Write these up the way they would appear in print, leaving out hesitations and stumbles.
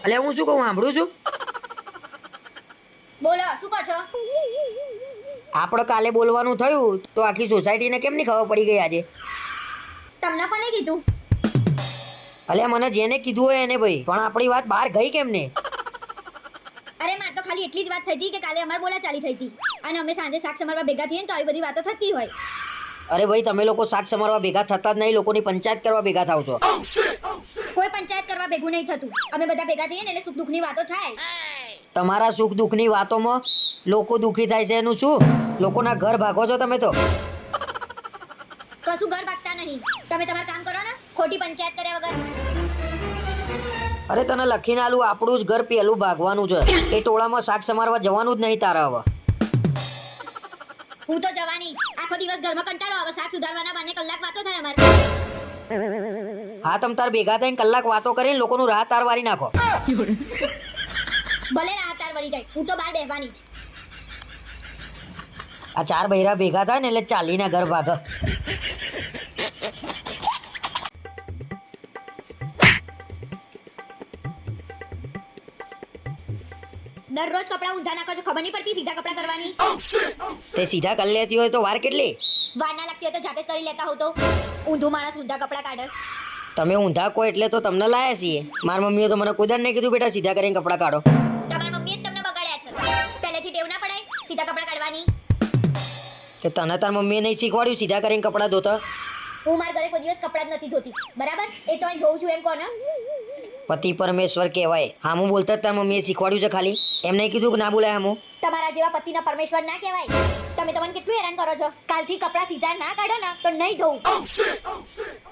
અલે હું શું કહું સાંભળું છું. બોલો શું કહો છો? આપણે કાલે બોલવાનું થયું તો આખી સોસાયટીને કેમ નહીં ખબર પડી ગઈ આજે? તમને કોને કીધું? અલે મને જેને કીધું હોય એને ભાઈ, પણ આપણી વાત બહાર ગઈ કેમ ને? અરે માર તો ખાલી એટલી જ વાત થઈ હતી કે કાલે અમાર બોલાચાલી થઈ હતી અને અમે સાંજે શાક સમારવા ભેગા થઈએ ને તો આવી બધી વાતો થતી હોય. અરે ભાઈ તમે લોકો શાક સમારવા ભેગા થતા જ નહીં, લોકોની પંચાયત કરવા ભેગા થાવ છો. કોઈ પંચાયત કરવા ભેગું નહીં થતું. અમે બધા ભેગા થઈએ ને એટલે સુખ દુઃખની વાતો થાય. તમારા સુખ દુઃખની વાતોમાં લોકો દુઃખી થાય છે એનું શું? લોકોના ઘર ભાગો છો તમે તો. કશું ઘર ભાગતા નહીં. તમે તમારું કામ કરો ને, ખોટી પંચાયત કર્યા વગર. અરે તને લખીને આલું, આપણું જ ઘર પેલું ભાગવાનું છે. એ ટોળામાં શાક સમારવા જવાનું જ નહીં તારા હવે. હું તો જવાની જ. આખો દિવસ ઘરમાં કંટાળો આવે, શાક સુધારવાના બાને કલાક વાતો થાય અમારે. હા તમ તાર ભેગા થઈને કલાક વાતો કરીને લોકોનું રાહ તાર વારી નાખો. ભલે રાહતાર વળી જાય, હું તો બહાર બેહવાની જ. આ ચાર બૈરા ભેગા થાય ને એટલે ચાલીને ઘર ભાગે. દરરોજ કપડાં ઊંધા નાખો છો, ખબર નહીં પડતી સીધા કપડાં કરવાની. તે સીધા કરી લેતી હોય તો વાર કેટલી? વાર ના લાગતી હોય તો જાતે જ કરી લેતા હોવ તો. ઊંધું માણસ ઊંધા કપડાં કાઢે. તમે ઊંધા કહો એટલે તો તમને લાયા છીએ. મારી મમ્મીએ તો મને કુદર નહીં કીધું બેટા સીધા કરીને કપડાં કાઢો. તમારી મમ્મીએ જ તમને બગાડ્યા છે. પહેલેથી ટેવ ના પડાય સીધા કપડાં કાઢવાની. કે તને તાર મમ્મીએ નહીં શીખવાડ્યું સીધા કરીને કપડાં ધોતા? હું મારા ઘરે કોઈ દિવસ કપડાં જ નથી ધોતી, બરાબર? એ તો અહીં ધોઉં છું એમ કોને? પતિ પરમેશ્વર કહેવાય. હામું બોલતા જ તાર મમ્મીએ શીખવાડ્યું છે ખાલી? એમ નહીં કીધું કે ના બોલાય હામું? તમારા જેવા પતિના પરમેશ્વર ના કહેવાય. તમે તમને કેટલું હેરાન કરો છો. કાલથી કપડાં સીધા ના કાઢો ને તો નહીં ધોઉં.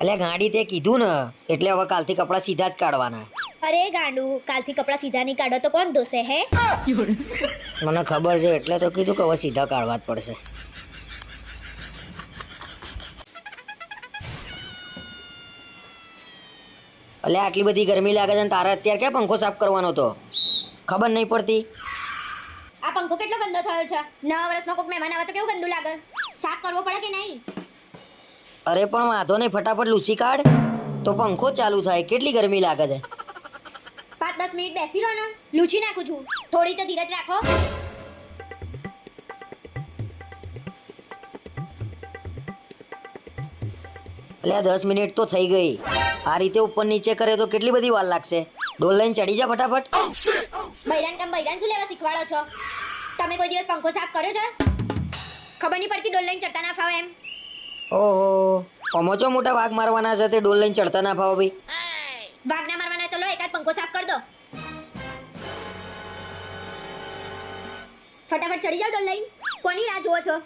એટલે ગાડી તે કીધું ને એટલે હવે કાલથી કપડાં સીધા જ કાઢવાના. અરે ગાંડુ, કાલથી કપડાં સીધા નહીં કાઢો તો કોણ ધોશે હે? મને ખબર છે એટલે તો કીધું કે હવે સીધા કાઢવા જ પડશે. એટલે આટલી બધી ગરમી લાગે છે ને તારે અત્યારે ક્યાં પંખો સાફ કરવાનો તો? ખબર નહીં પડતી? આ પંખો કેટલો ગંદો થયો છે. નવા વર્ષમાં કોઈક મહેમાન આવે તો કેવું ગંદુ લાગે. સાફ કરવો પડે કે નહીં? અરે પણ વાંધો નહીં, ફટાફટ લૂસી કાઢ તો પંખો ચાલુ થાય. કેટલી ગરમી લાગે છે. 5-10 મિનિટ બેસી રહો ને, લૂછી નાખું છું. થોડી તો ધીરજ રાખો. એટલે આ 10 મિનિટ તો થઈ ગઈ. આ રીતે ઉપર નીચે કરે તો કેટલી બધી વાર લાગશે? ડોલ લઈને ચડી જા ફટાફટ. બૈરાન કામ બૈરાન શું લેવા શીખવાડો છો? તમે કોઈ દિવસ પંખો સાફ કર્યો છે? ખબર નહીં પડતી ડોલ લઈને ચડતા ના ફાવે એમ? ઓહો, પમોચો મોટા વાઘ મારવાના છે તે ડોલ લઈને ચડતા ના ફાવો ભાઈ. વાઘ ના મારવાના હોય તો લો એકાદ પંખો સાફ કર દો. ફટાફટ ચડી જાઓ ડોલ લઈને. કોની રાહ જુઓ છો?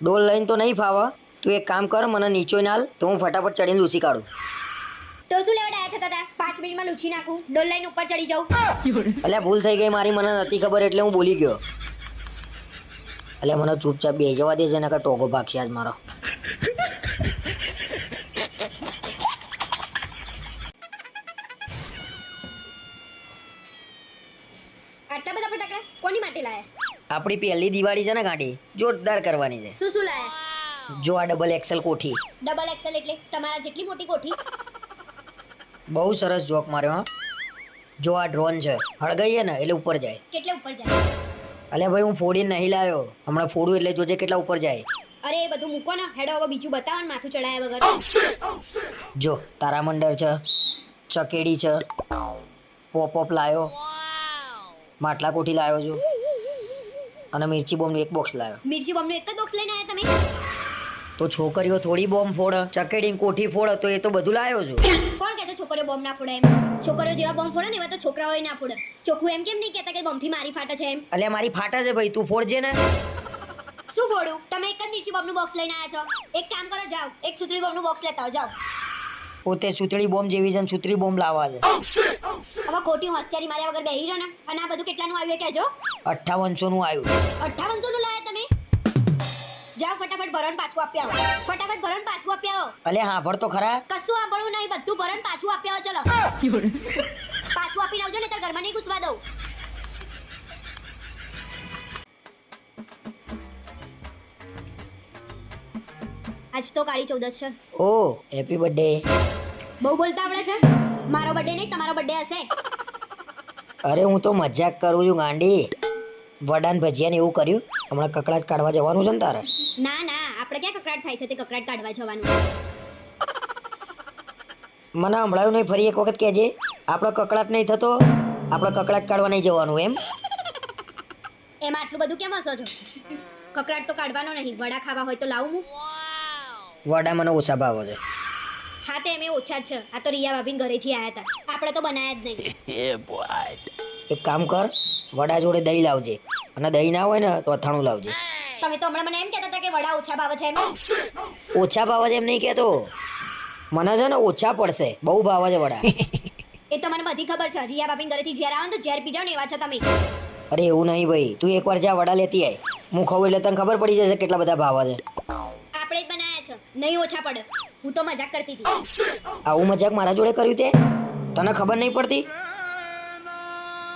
ડોલ લઈને તો નહીં ફાવે. તું એક કામ કર, મને નીચો નાલ તો હું ફટાફટ ચડીને લૂસી કાઢું. તો શું લેવા ડાયા થતા હતા? 5 મિનિટમાં લૂછી નાખું, ડોલ લઈને ઉપર ચડી જાઉં. એટલે ભૂલ થઈ ગઈ મારી, મને નથી ખબર એટલે હું બોલી ગયો. એટલે મને ચૂપચાપ બે જવા દે છે ને કે ટોગો ભાગશે આજ મારો. આટલા બધા ફટાકડા કોની માટે લાયા? આપણી પહેલી દિવાળી છે ને ગાડી જોરદાર કરવાની છે. શું શું લાયા? જો આ ડબલ એક્સેલ કોઠી. ડબલ એક્સેલ એટલે તમારા જેટલી મોટી કોઠી? બહુ સરસ જોક માર્યો હા. જો આ ડ્રોન છે, હળગાઈએ ને એટલે ઉપર જાય. કેટલે ઉપર જાય? અલે ભાઈ હું ફોડીને નહીં લાવ્યો, હમણાં ફોડું એટલે જોજે કેટલા ઉપર જાય. અરે એ બધું મૂકો ને, હેડો હવે બીજું બતાવો ને માથું ચડાયા વગર. જો તારામંડળ છે, ચકેડી છે, પોપ લાયો, માટલા કોઠી લાયો છું અને મિર્ચી બોમ્બનું એક બોક્સ લાયો. મિર્ચી બોમ્બનું એક જ બોક્સ લઈને આવ્યા તમે? તો છોકરીઓ થોડી બોમ્બ ફોડે, ચકેડી કોઠી ફોડે તો એ તો બધું લાયો છું. કોણ કહે છે છોકરીઓ બોમ્બ ના ફોડે એમ? છોકરીઓ જેવા બોમ્બ ફોડે ને એવા તો છોકરાઓય ના ફોડે. ચોખ્ખું એમ કેમ નહીં કહેતા કે બોમ્બથી મારી ફાટે છે એમ? અલે મારી ફાટા છે ભાઈ, તું ફોડજે ને. શું ફોડું? તમે એક જ મિર્ચી બોમ્બનું બોક્સ લઈને આવ્યા છો. એક કામ કરો, જાઓ એક સુતળી બોમ્બનું બોક્સ લેતા આવો, જાઓ. પોતે સુતળી બોમ્બ જેવી છે ને સુતળી બોમ્બ લાવવા છે. હવે ખોટી હોશિયારી માર્યા વગર બેહી રહ્યો ને. અને આ બધું કેટલાનું આવ્યું એ કહેજો. 5800 નું આવ્યું. 5800 નું લાયા તમે? જાઓ ફટાફટ ભરણ પાછું આપી આવો. ફટાફટ ભરણ પાછું આપી આવો. અલે હા ભર તો ખરા. કશું સાંભળવું નહીં, બધું ભરણ પાછું આપી આવો. ચલો પાછું આપીને આવજો ને તાર ઘરમાં નહીં ઘૂસવા દઉં. આજ તો કાળી ચૌદસ છે. ઓ હેપી બર્થડે. બહુ બોલતા આવડે છે. મારો બર્થડે નહીં, તમારો બર્થડે હશે. અરે હું તો મજાક કરું છું ગાંડી. વડાન ભજીયા ને એવું કર્યું? હમણાં કકડાટ કાઢવા જવાનું છે ને તારે? ના ના, આપણે ક્યાં કકડાટ થાય છે તે કકડાટ કાઢવા જવાનું. મને સંભળાયું નહીં, ફરી એક વખત કહેજે. આપણો કકડાટ નહીં થતો, આપણે કકડાટ કાઢવા નહીં જવાનું એમ? એમાં આટલું બધું કેમ હસો છો? કકડાટ તો કાઢવાનો નહીં, વડા ખાવા હોય તો લાવું હું. વડા મને ઓછા ભાવે છે. હા તે એમે ઓછા જ છે. આ તો રિયા ભાભી ઘરેથી આયા હતા, આપણે તો બનાયા જ નહીં. એક કામ કર, વડા જોડે દહીં લાવજે, અને દહીં ના હોય ને તો અથાણું લાવજે. તમે તો હમણાં મને એમ કહેતા હતા કે વડા ઓછા ભાવે છે એમ. ઓછા ભાવે છે એમ નહીં કહેતો, મને છે ને ઓછા પડશે, બહુ ભાવે છે વડા. એ તો મને બધી ખબર છે. રિયા ભાભી ઘરેથી ઝેર આવે ને તો ઝેર પી જાવ ને એવા છો તમે. અરે એવું નહીં ભાઈ, તું એકવાર જા વડા લેતી આય, હું ખાઉં એટલે તને ખબર પડી જશે કેટલા બધા ભાવે છે. આપણે જ બનાયા છે, નહીં ઓછા પડે. હું તો મજાક કરતી હતી. આવું મજાક મારા જોડે કર્યું તે તને ખબર નહીં પડતી?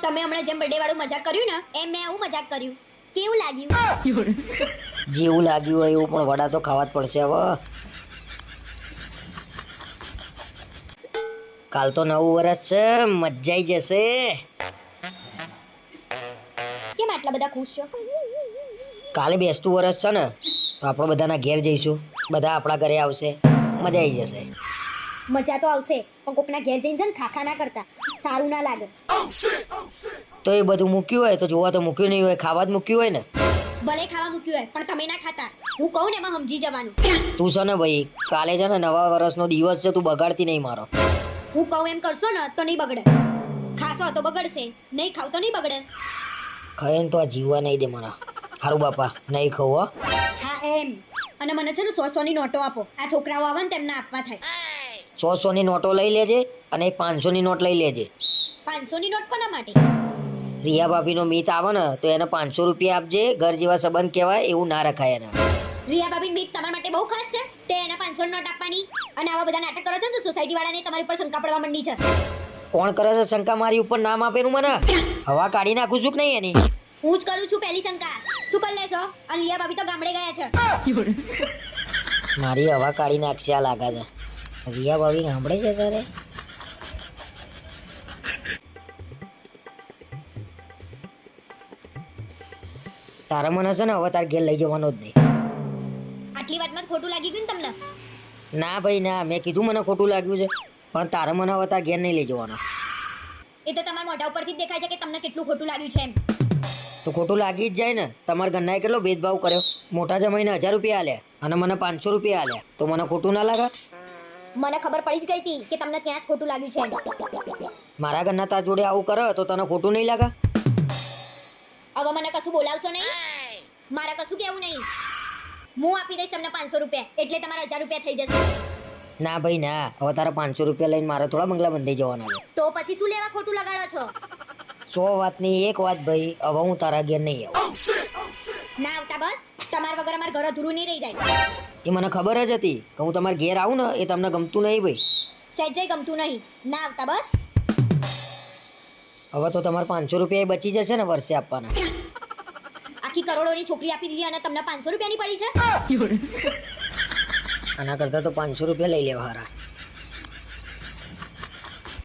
તમે હમણાં જેમ બર્થડે વાળું મજાક કર્યું ને એમ મેં આવું મજાક કર્યું. કેવું લાગ્યું? જેવું લાગ્યું હોય એવું, પણ વડા તો ખાવા જ પડશે હવે. કાલ તો નવું વર્ષ છે, મજા આવી જશે. કેમ આટલા બધા ખુશ છો? કાલે બેસતું વર્ષ છે ને, તો આપણે બધાના ઘેર જઈશું, બધા આપણા ઘરે આવશે, મજા આવી જશે. મજા તો આવશે, પણ કોકના ઘેર જઈને છે ને ખાખા ના કરતા, સારું ના લાગે. તો એ બધું મૂક્યું હોય તો જોવા તો મૂક્યું નહીં હોય, ખાવા જ મૂક્યું હોય ને. ભલે ખાવા મૂક્યું હોય પણ તમે ના ખાતા. હું કહું ને એમાં સમજી જવાનું. તું છે ને ભાઈ, કાલે છે ને નવા વર્ષનો દિવસ છે, તું બગાડતી નહીં મારો. હું કહું એમ કરશો ને તો નહીં બગડે. ખાશો તો બગડશે, નહીં ખાવ તો નહીં બગડે. ખાઈને તો આ જીવવા નહીં દે મને. હારું બાપા, નહીં ખાવું હો. હા એમ. અને મને છે ને 100 ની નોટો આપો. આ છોકરાઓ આવે ને તેમને આપવા થાય. 100 ની નોટો લઈ લેજે, અને એક 500 ની નોટ લઈ લેજે. 500 ની નોટ કોના માટે? રિયા ભાભીનો મીત આવે ને તો એને 500 રૂપિયા આપજે. ઘર જેવા સંબંધ કહેવાય, એવું ના રખાય એના. રિયા ભાભી મીટ તમારા માટે બહુ ખાસ છે, તે એને 500 ની નોટ આપવાની. અને આવા બધા નાટક કરો છો ને તો સોસાયટી વાળાને તમારી પર શંકા પડવા માંડી છે. કોણ કરે છે શંકા મારી ઉપર? નામ આપેલું મને હવા કાઢી નાખું છું કે નહીં એની? હું જ કરું છું પહેલી શંકા. શું કરી લેશો? અને રિયા ભાભી તો ગામડે ગયા છે. મારી હવા કાઢી નાખશે આ લાગે છે. રિયા ભાભી ગામડે છે તારે? તારે મને છે ને હવે તાર ઘેર લઈ જવાનો જ નહીં. આટલી વાતમાં જ ખોટું લાગી ગયું ને તમને? ના ભાઈ ના, મેં કીધું મને ખોટું લાગ્યું છે, પણ તારે મને હવે તાર ઘેર નહીં લઈ જવાનો. એ તો તમારા મોઢા ઉપરથી જ દેખાય છે કે તમને કેટલું ખોટું લાગ્યું છે એમ. તો ખોટું લાગી જ જાય ને. તમારા ઘરનાએ કેટલો ભેદભાવ કર્યો. મોટા જમાઈને 1000 રૂપિયા આલ્યા અને મને 500 રૂપિયા આલ્યા, તો મને ખોટું ના લાગે? મને ખબર પડી જ ગઈ હતી કે તમને ત્યાં જ ખોટું લાગ્યું છે એમ. મારા ઘરના તાર જોડે આવું કરે તો તને ખોટું નહીં લાગે? હવે મને કશું બોલાવશો નહીં. મારે કશું કેવું નહીં. હું આપી દઈશ તમને 500 રૂપિયા, એટલે તમારા 1000 રૂપિયા થઈ જશે. ના ભાઈ ના, હવે તારા 500 રૂપિયા લઈને મારે થોડા બંગલા બંધાઈ જવાના છે. તો પછી શું લેવા ખોટું લગાડો છો? 100 વાતની એક વાત ભાઈ, હવે હું તારા ઘેર નહીં આવું. ના આવતા બસ. તમારા વગર અમારા ઘર અધૂરું નહીં રહી જાય. એ મને ખબર જ હતી કે હું તમારા ઘેર આવું ને એ તમને ગમતું નહીં ભાઈ. સહેજે ગમતું નહીં. ના આવતા બસ. હવે તો તમારે 500 રૂપિયા બચી જશે ને વર્ષે આપવાના. આખી કરોડોની છોકરી આપી દીધી અને તમને 500 રૂપિયાની પડી છે. આના કરતાં તો 500 રૂપિયા લઈ લેવા હારા.